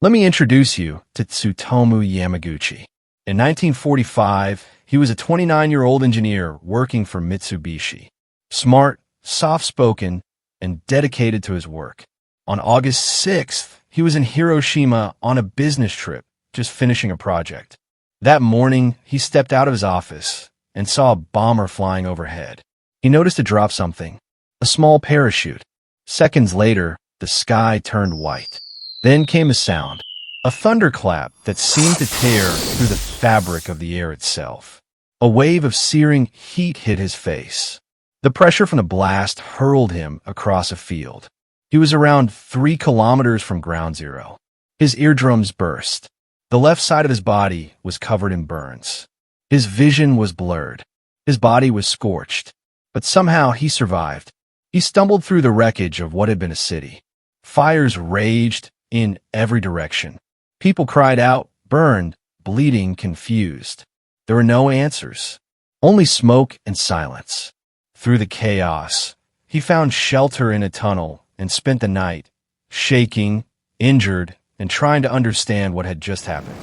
Let me introduce you to Tsutomu Yamaguchi. In 1945, he was a 29-year-old engineer working for Mitsubishi. Smart, soft-spoken, and dedicated to his work. On August 6th, he was in Hiroshima on a business trip, just finishing a project. That morning, he stepped out of his office and saw a bomber flying overhead. He noticed it drop something, a small parachute. Seconds later, the sky turned white. Then came a sound, a thunderclap that seemed to tear through the fabric of the air itself. A wave of searing heat hit his face. The pressure from the blast hurled him across a field. He was around 3 kilometers from ground zero. His eardrums burst. The left side of his body was covered in burns. His vision was blurred. His body was scorched. But somehow he survived. He stumbled through the wreckage of what had been a city. Fires raged in every direction. People cried out, burned, bleeding, confused. There were no answers, only smoke and silence. Through the chaos, he found shelter in a tunnel and spent the night, shaking, injured, and trying to understand what had just happened.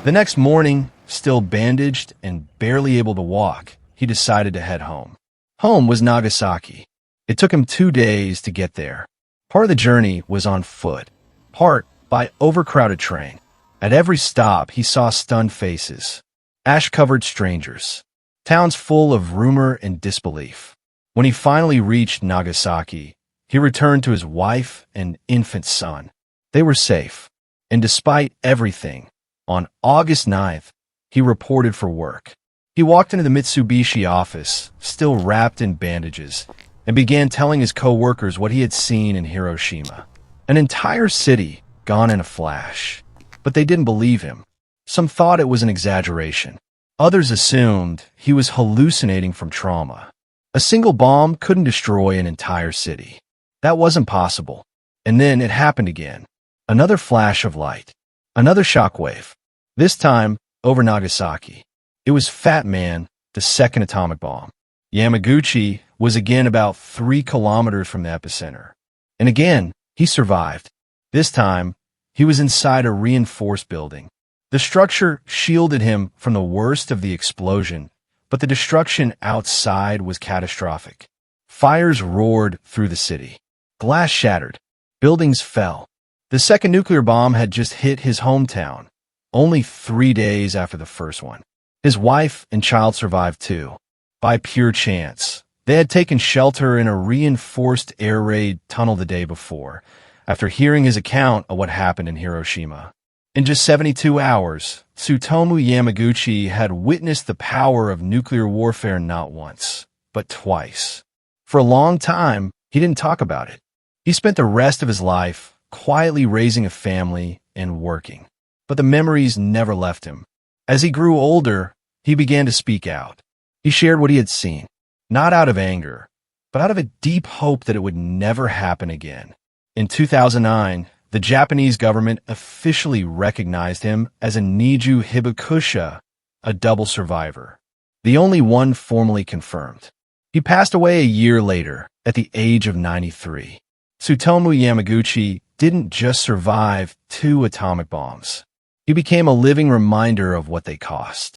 The next morning, still bandaged and barely able to walk, he decided to head home. Home was Nagasaki. It took him 2 days to get there. Part of the journey was on foot, part by overcrowded train. At every stop, he saw stunned faces, ash-covered strangers, towns full of rumor and disbelief. When he finally reached Nagasaki, he returned to his wife and infant son. They were safe. And despite everything, on August 9th, he reported for work. He walked into the Mitsubishi office, still wrapped in bandages, and began telling his co-workers what he had seen in Hiroshima. An entire city gone in a flash. But they didn't believe him. Some thought it was an exaggeration. Others assumed he was hallucinating from trauma. A single bomb couldn't destroy an entire city. That wasn't possible. And then it happened again. Another flash of light. Another shockwave. This time, over Nagasaki. It was Fat Man, the second atomic bomb. Yamaguchi was again about 3 kilometers from the epicenter. And again, he survived. This time, he was inside a reinforced building. The structure shielded him from the worst of the explosion, but the destruction outside was catastrophic. Fires roared through the city. Glass shattered. Buildings fell. The second nuclear bomb had just hit his hometown, only 3 days after the first one. His wife and child survived too, by pure chance. They had taken shelter in a reinforced air raid tunnel the day before, after hearing his account of what happened in Hiroshima. In just 72 hours, Tsutomu Yamaguchi had witnessed the power of nuclear warfare not once, but twice. For a long time, he didn't talk about it. He spent the rest of his life quietly raising a family and working. But the memories never left him. As he grew older, he began to speak out. He shared what he had seen, not out of anger, but out of a deep hope that it would never happen again. In 2009, the Japanese government officially recognized him as a Niju Hibakusha, a double survivor, the only one formally confirmed. He passed away a year later, at the age of 93. Tsutomu Yamaguchi didn't just survive 2 atomic bombs. He became a living reminder of what they cost.